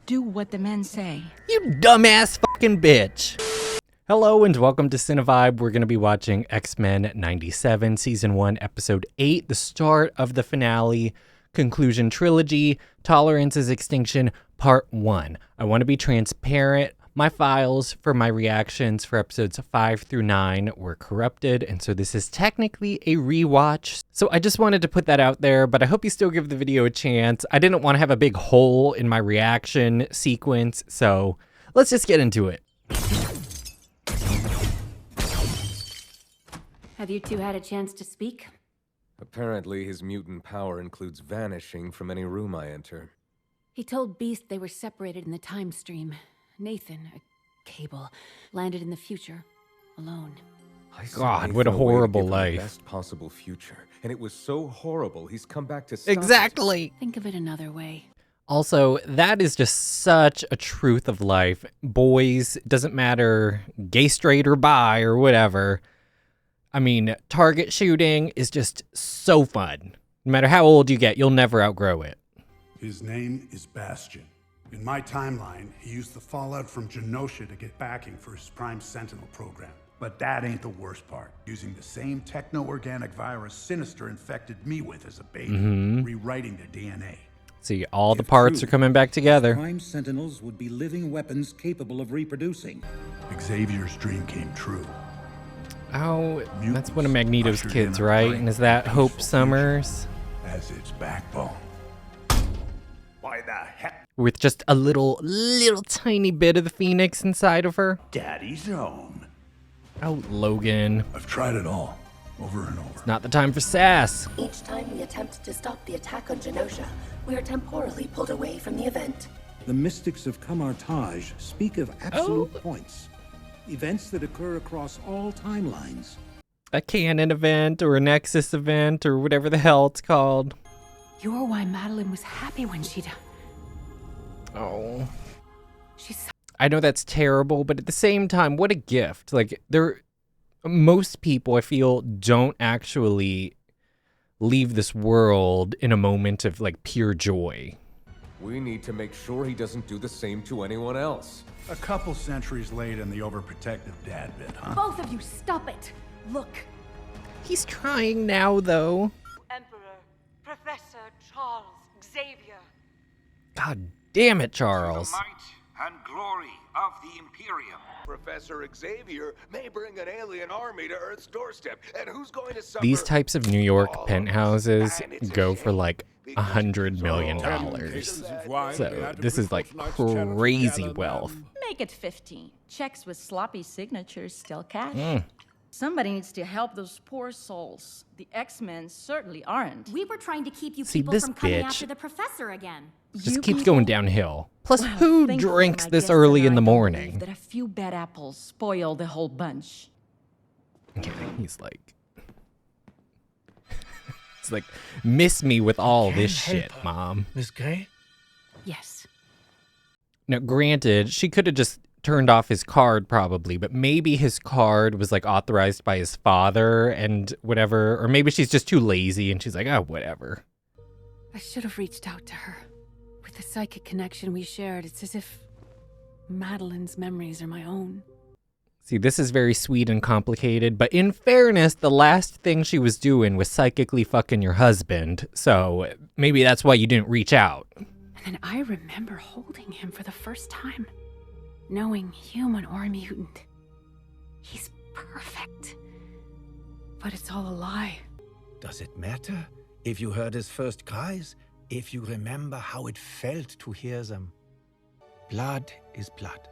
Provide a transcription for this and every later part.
do what the men say. You dumbass fucking bitch. Hello and welcome to Cinevibe. We're going to be watching X-Men 97, Season 1, Episode 8, the start of the finale, conclusion trilogy, Tolerance's Extinction, Part 1. I want to be transparent. My files for my reactions for episodes 5 through 9 were corrupted, and so this is technically a rewatch. So I just wanted to put that out there, but I hope you still give the video a chance. I didn't want to have a big hole in my reaction sequence, so let's just get into it. Have you two had a chance to speak? Apparently, his mutant power includes vanishing from any room I enter. He told Beast they were separated in the time stream. Nathan, a cable, landed in the future, alone. God, what a horrible life. The best possible future, and it was so horrible. He's come back to stop Exactly. It. Think of it another way. Also, that is just such a truth of life. Boys, doesn't matter gay, straight, or bi, or whatever. I mean, target shooting is just so fun. No matter how old you get, you'll never outgrow it. His name is Bastion. In my timeline, he used the fallout from Genosha to get backing for his Prime Sentinel program. But that ain't the worst part. Using the same techno-organic virus Sinister infected me with as a baby, rewriting their DNA. See, all the parts are coming back together. Prime Sentinels would be living weapons capable of reproducing. Xavier's dream came true. Oh, that's one of Magneto's kids, right? And is that Hope Summers? As its backbone. Why the heck? With just a little tiny bit of the Phoenix inside of her. Daddy's own. Oh, Logan. I've tried it all, over and over. It's not the time for sass. Each time we attempt to stop the attack on Genosha, we are temporally pulled away from the event. The mystics of Camartage speak of absolute points. Events that occur across all timelines. A canon event or a Nexus event or whatever the hell it's called. You're why Madeline was happy when she died. Oh. I know that's terrible, but at the same time, what a gift. Like, most people, I feel, don't actually leave this world in a moment of, like, pure joy. We need to make sure he doesn't do the same to anyone else. A couple centuries late in the overprotective dad bit, huh? Both of you, stop it! Look. He's trying now, though. Emperor, Professor Charles Xavier. God damn it, Charles. The might and glory of the Imperium. Professor Xavier may bring an alien army to Earth's doorstep, and who's going to suffer? These types of New York penthouses go for like $100 million. So this is like crazy wealth. Make it 15. Checks with sloppy signatures still cash. Somebody needs to help those poor souls. The X-Men certainly aren't. We were trying to keep you See, people this from coming bitch after the professor again. just keeps going downhill. Plus, who drinks this early in the morning? That a few bad apples spoil the whole bunch. Okay, he's like... It's like, miss me with all this shit, Mom. Miss Gray? Yes. Now, granted, she could have just turned off his card probably, but maybe his card was like authorized by his father and whatever, or maybe she's just too lazy and she's like, oh, whatever. I should have reached out to her. With the psychic connection we shared, it's as if Madeline's memories are my own. See, this is very sweet and complicated, but in fairness, the last thing she was doing was psychically fucking your husband, so maybe that's why you didn't reach out. And then I remember holding him for the first time. Knowing human or mutant. He's perfect. But it's all a lie. Does it matter if you heard his first cries? If you remember how it felt to hear them? Blood is blood.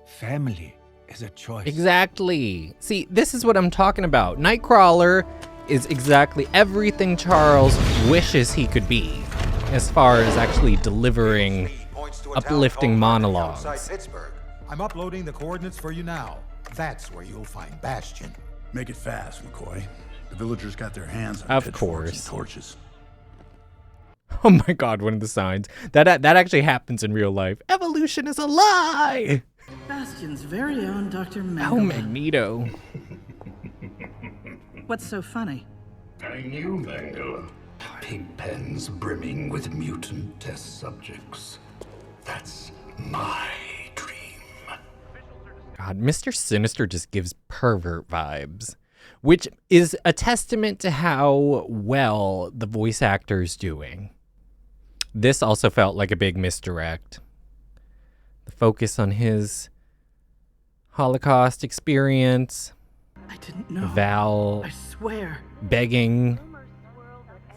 Family is a choice. Exactly. See, this is what I'm talking about. Nightcrawler is exactly everything Charles wishes he could be, as far as actually delivering uplifting monologues. I'm uploading the coordinates for you now. That's where you'll find Bastion. Make it fast, McCoy. The villagers got their hands on Of pitchforks course. and torches. Oh my god, one of the signs. That actually happens in real life. Evolution is a lie! Bastion's very own Dr. Mengele. Oh, Magneto. What's so funny? I knew Mengele. Pig pens brimming with mutant test subjects. That's my God, Mr. Sinister just gives pervert vibes, which is a testament to how well the voice actor's doing. This also felt like a big misdirect. The focus on his Holocaust experience. I didn't know. Val I swear. begging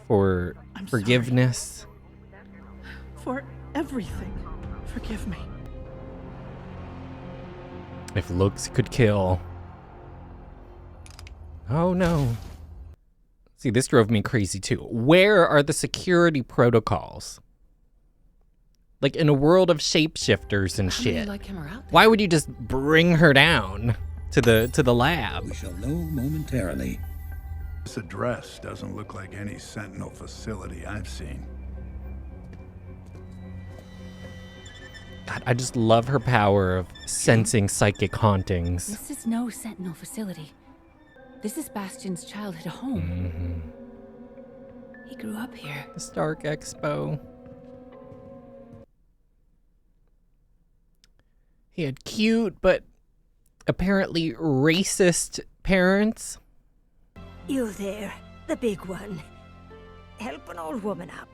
for forgiveness. For everything. Forgive me. If looks could kill. Oh no. See, this drove me crazy too. Where are the security protocols? Like in a world of shapeshifters and shit. Why would you just bring her down to the lab? We shall know momentarily. This address doesn't look like any Sentinel facility I've seen. God, I just love her power of sensing psychic hauntings. This is no Sentinel facility. This is Bastion's childhood home. He grew up here. The Stark Expo. He had cute, but apparently racist parents. You there, the big one. Help an old woman up.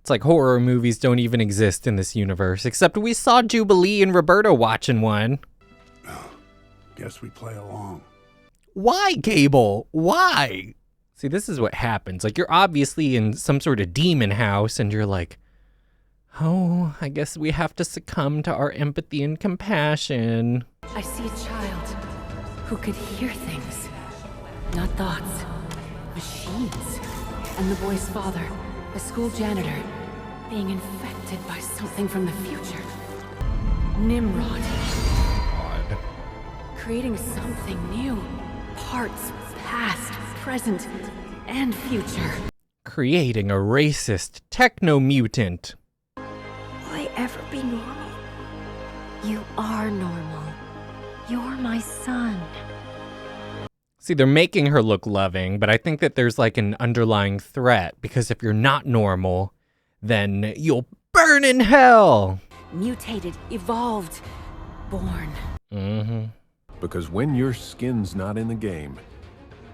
It's like horror movies don't even exist in this universe, except we saw Jubilee and Roberta watching one. Guess we play along. Why, Cable? Why? See, this is what happens. Like, you're obviously in some sort of demon house, and you're like, oh, I guess we have to succumb to our empathy and compassion. I see a child who could hear things, not thoughts, machines. And the boy's father, a school janitor, being infected by something from the future. Nimrod. God. Creating something new. Parts, past, present, and future. Creating a racist techno-mutant. Will I ever be normal? You are normal. You're my son. See, they're making her look loving, but I think that there's like an underlying threat, because if you're not normal, then you'll burn in hell. Mutated, evolved, born. Because when your skin's not in the game,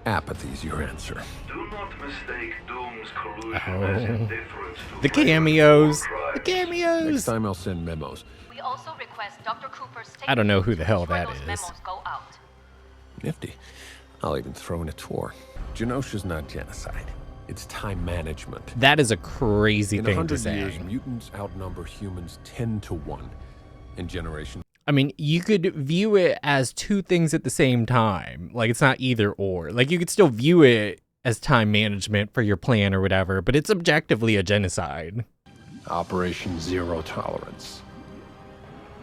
apathy's your answer. Do not mistake Doom's collusion as indifference to The cameos. The Next cameos. time I'll send memos. We also request Dr. Cooper's statement. I don't know who the hell that those is. memos go out. Nifty. I'll even throw in a tour. Genosha's not genocide. It's time management. That is a crazy In thing to 100 say. years, mutants outnumber humans 10 to 1. In generation. I mean, you could view it as two things at the same time. Like, it's not either or. Like, you could still view it as time management for your plan or whatever, but it's objectively a genocide. Operation Zero Tolerance.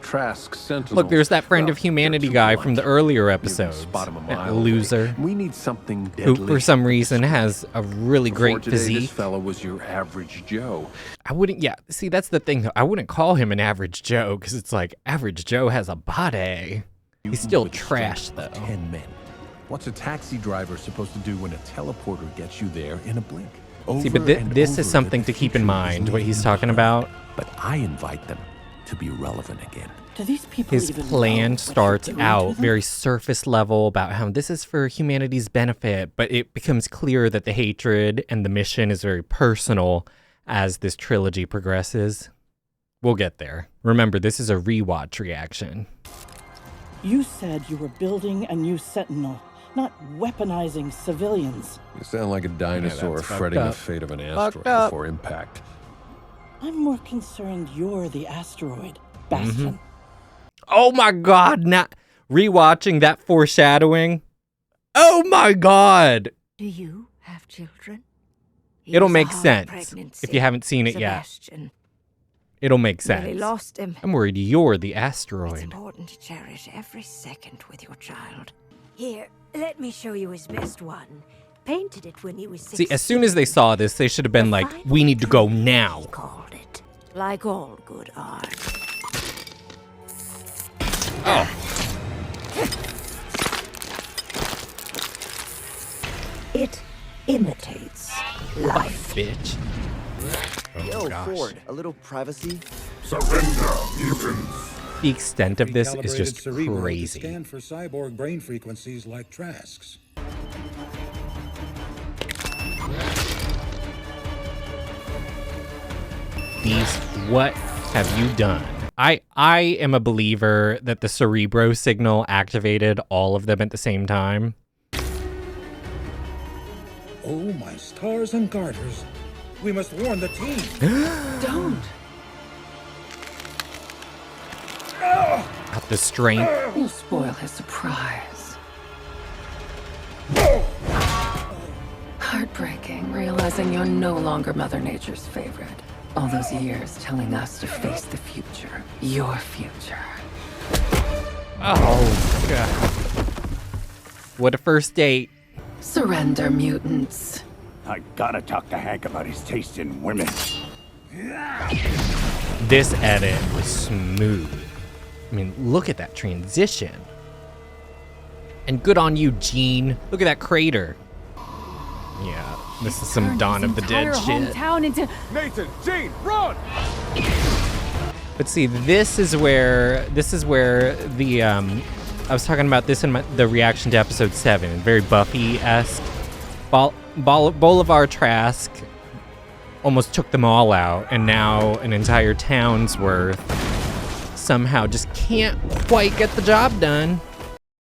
Trask Sentinels. Look, there's that friend of humanity guy from the earlier You can episodes. spot him a That mile away. loser. We need something Who, deadly. for some reason, has a really Before great today, This physique. fella was your average Joe. I wouldn't, yeah, see, that's the thing, though. I wouldn't call him an average Joe, because it's like, average Joe has a body. He's still trash, though. 10 men. What's a taxi driver supposed to do when a teleporter gets you there in a blink? See, but this is something to keep in mind, what he's talking about. But I invite them to be relevant again. Do these people His even plan know starts what you're doing to out them? very surface level about how this is for humanity's benefit, but it becomes clear that the hatred and the mission is very personal as this trilogy progresses. We'll get there. Remember, this is a rewatch reaction. You said you were building a new Sentinel, not weaponizing civilians. You sound like a dinosaur that's fucked fretting the up. fate of an Fucked asteroid up. before impact. I'm more concerned you're the asteroid, Bastion. Oh my god, not rewatching that foreshadowing. Oh my god. Do you have children? It'll was a make hard sense pregnancy, if you haven't seen it Sebastian. yet. It'll make sense. Really lost him. I'm worried you're the It's asteroid. important to cherish every second with your child. Here, let me show you his best one. Painted it when he was 16. See, as soon as they saw this, they should have been like, we need to go now. Called it. Like all good art. Oh. It imitates life. Bitch. Yo, Ford, a little privacy? Surrender, mutants. The extent of this is Recalibrated just cerebral to crazy. scan for cyborg brain frequencies like Trask's. What have you done? I am a believer that the Cerebro signal activated all of them at the same time. Oh, my stars and garters. We must warn the team. Don't. Got the strength. You'll spoil his surprise. Heartbreaking, realizing you're no longer Mother Nature's favorite. All those years telling us to face the future. Your future. Oh, God. What a first date. Surrender, mutants. I gotta talk to Hank about his taste in women. This edit was smooth. I mean, look at that transition. And good on you, Gene. Look at that crater. Yeah, this is some Dawn of the Dead shit. Hometown into Nathan, Gene, run! But see, this is where the I was talking about this in the reaction to episode 7, very Buffy-esque. Bolivar Trask almost took them all out, and now an entire town's worth somehow just can't quite get the job done.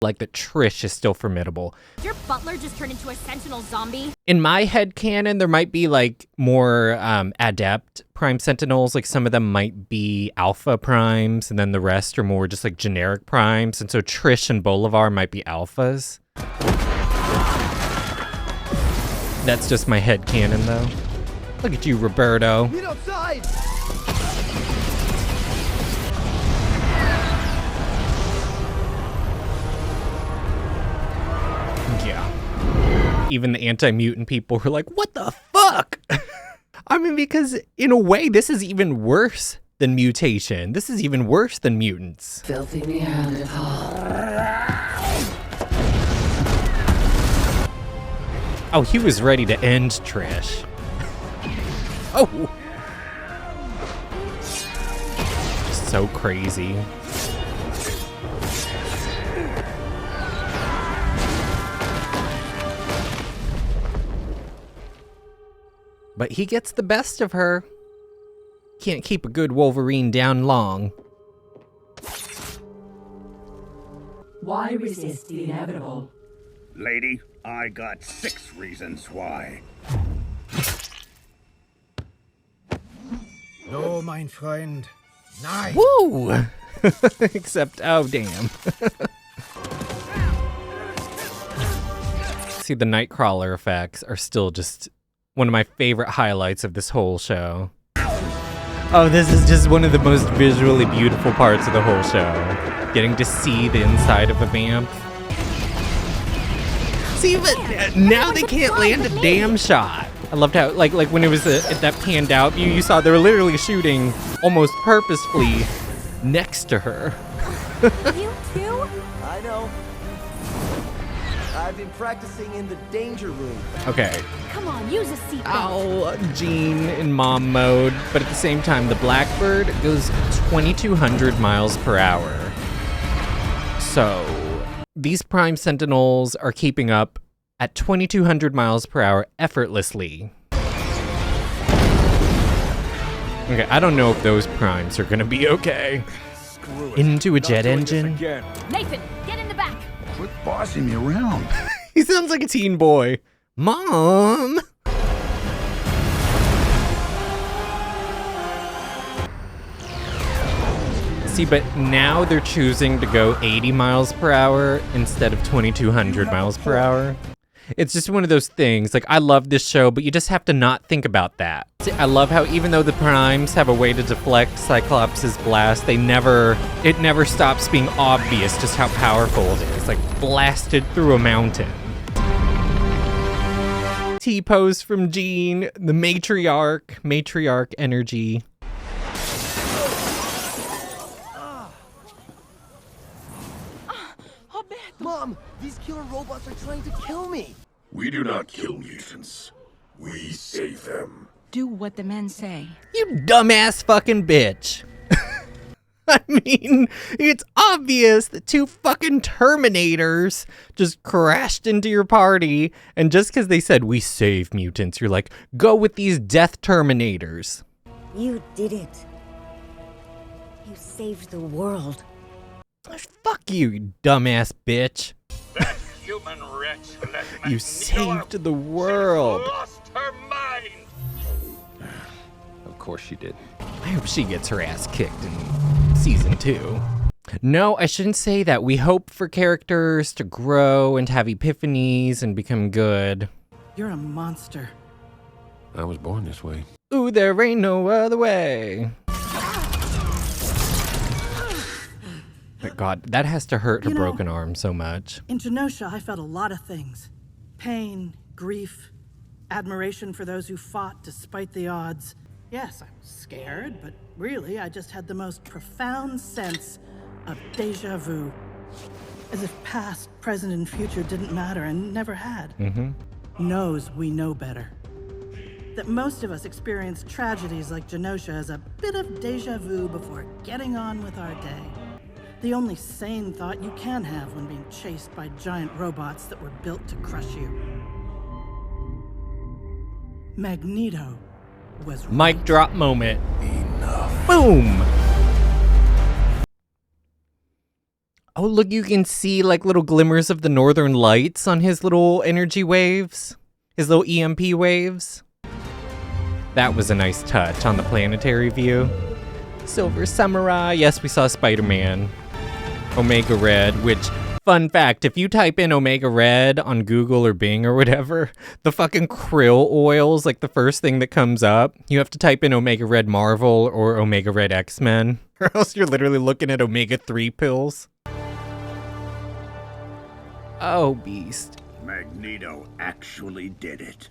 Like that Trish is still formidable. Your butler just turned into a sentinel zombie? In my headcanon, there might be like more adept Prime Sentinels. Like some of them might be Alpha Primes, and then the rest are more just like generic Primes. And so Trish and Bolivar might be Alphas. That's just my headcanon though. Look at you, Roberto. Get outside! Yeah. Even the anti-mutant people were like, what the fuck? I mean, because in a way, this is even worse than mutation. This is even worse than mutants. Filthy Neanderthal. Oh, he was ready to end Trish. Oh. So crazy. But he gets the best of her. Can't keep a good Wolverine down long. Why resist the inevitable? Lady, I got 6 reasons why. No, mein Freund. Nein. Woo! Except, oh, damn. See, the Nightcrawler effects are still just one of my favorite highlights of this whole show. Oh, this is just one of the most visually beautiful parts of the whole show. Getting to see the inside of a vamp. See, but now they can't land a damn shot. I loved how, like when it was that panned out view, you saw they were literally shooting almost purposefully next to her. You too? I know. I've been practicing in the danger room. Okay. Come on, use a seatbelt. Oh, Jean in mom mode, but at the same time, the Blackbird goes 2,200 miles per hour. So these Prime Sentinels are keeping up at 2,200 miles per hour effortlessly. Okay, I don't know if those Primes are gonna be okay. Into a jet engine? Nathan, get in the back. Quit bossing me around. He sounds like a teen boy. Mom! See, but now they're choosing to go 80 miles per hour instead of 2,200 miles per hour. It's just one of those things. Like, I love this show, but you just have to not think about that. See, I love how even though the Primes have a way to deflect Cyclops' blast, it never stops being obvious just how powerful it is. Like, blasted through a mountain. T-pose from Jean, the matriarch energy. Mom, these killer robots are trying to kill me. We do not kill mutants. We save them. Do what the men say. You dumbass fucking bitch. I mean, it's obvious that two fucking Terminators just crashed into your party, and just because they said, we save mutants, you're like, go with these death Terminators. You did it. You saved the world. Fuck you dumbass bitch. That human wretch let You saved the world. lost her mind. Of course she did. I hope she gets her ass kicked in season 2. No, I shouldn't say that. We hope for characters to grow and have epiphanies and become good. You're a monster. I was born this way. Ooh, there ain't no other way. But God, that has to hurt her You know, broken arm so much. In Genosha, I felt a lot of things. Pain, grief, admiration for those who fought despite the odds. Yes, I was scared, but really, I just had the most profound sense of déjà vu. As if past, present, and future didn't matter and never had. Knows we know better. That most of us experience tragedies like Genosha as a bit of déjà vu before getting on with our day. The only sane thought you can have when being chased by giant robots that were built to crush you. Magneto was Mic drop moment. Enough. Boom! Oh, look, you can see like little glimmers of the northern lights on his little energy waves. His little EMP waves. That was a nice touch on the planetary view. Silver Samurai. Yes, we saw Spider-Man. Omega Red, which, fun fact, if you type in Omega Red on Google or Bing or whatever, the fucking krill oil's like the first thing that comes up. You have to type in Omega Red Marvel or Omega Red X-Men, or else you're literally looking at Omega-3 pills. Oh, beast. Magneto actually did it.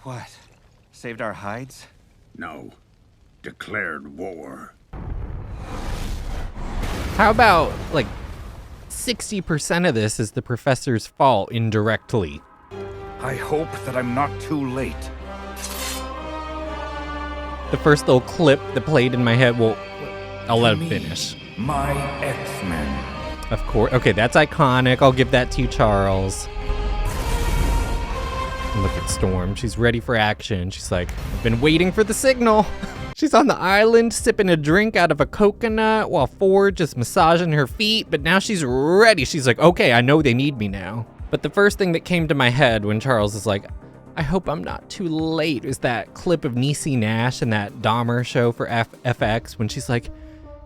What? Saved our hides? No. Declared war. How about, like, 60% of this is the professor's fault indirectly? I hope that I'm not too late. The first little clip that played in my head, well, I'll let him finish. My X-Men. Of course. Okay, that's iconic. I'll give that to you, Charles. Look at Storm. She's ready for action. She's like, I've been waiting for the signal. She's on the island sipping a drink out of a coconut while Ford just massaging her feet, but now she's ready. She's like, okay, I know they need me now. But the first thing that came to my head when Charles is like, I hope I'm not too late, is that clip of Niecy Nash in that Dahmer show for FX when she's like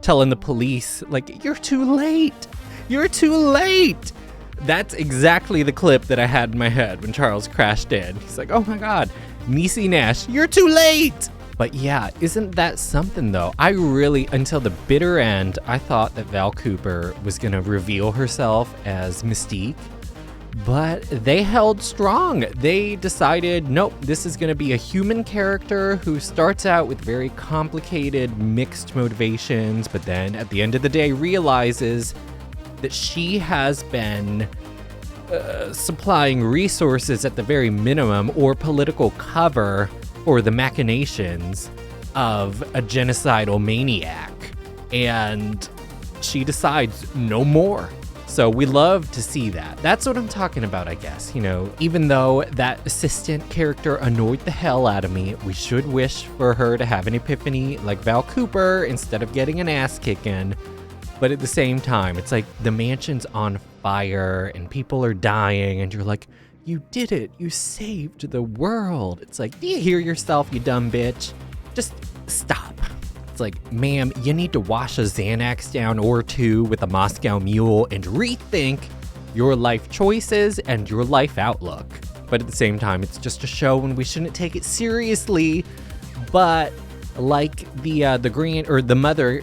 telling the police, like, you're too late. You're too late. That's exactly the clip that I had in my head when Charles crashed in. He's like, oh my God, Niecy Nash, you're too late. But yeah, isn't that something though? I really, until the bitter end, I thought that Val Cooper was gonna reveal herself as Mystique, but they held strong. They decided, nope, this is gonna be a human character who starts out with very complicated, mixed motivations, but then at the end of the day realizes that she has been supplying resources at the very minimum or political cover for the machinations of a genocidal maniac. And she decides no more. So we love to see that. That's what I'm talking about, I guess. You know, even though that assistant character annoyed the hell out of me, we should wish for her to have an epiphany like Val Cooper instead of getting an ass kicking. But at the same time, it's like the mansion's on fire and people are dying and you're like, you did it. You saved the world. It's like, do you hear yourself, you dumb bitch? Just stop. It's like, ma'am, you need to wash a Xanax down or two with a Moscow Mule and rethink your life choices and your life outlook. But at the same time, it's just a show and we shouldn't take it seriously. But like the green or the mother,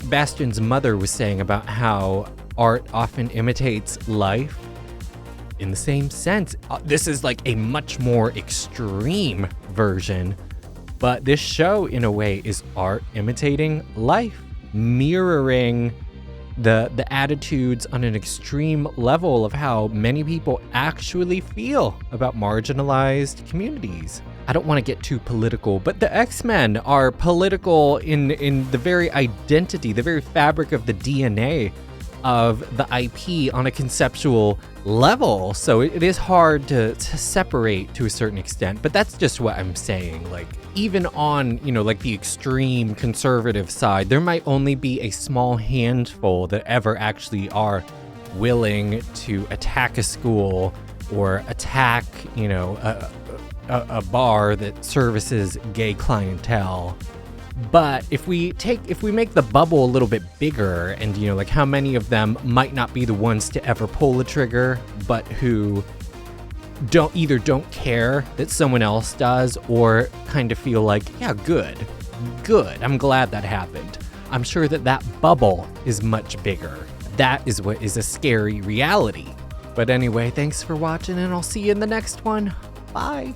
Bastion's mother was saying about how art often imitates life. In the same sense, this is like a much more extreme version, but this show in a way is art imitating life, mirroring the attitudes on an extreme level of how many people actually feel about marginalized communities. I don't want to get too political, but the X-Men are political in the very identity, the very fabric of the DNA of the IP on a conceptual level. So it is hard to separate to a certain extent, but that's just what I'm saying. Like, even on, you know, like the extreme conservative side, there might only be a small handful that ever actually are willing to attack a school or attack, you know, a bar that services gay clientele. But if we make the bubble a little bit bigger, and, you know, like, how many of them might not be the ones to ever pull the trigger, but who don't care that someone else does, or kind of feel like, yeah, good, I'm glad that happened. I'm sure that bubble is much bigger. That is what is a scary reality. But anyway, thanks for watching, and I'll see you in the next one. Bye.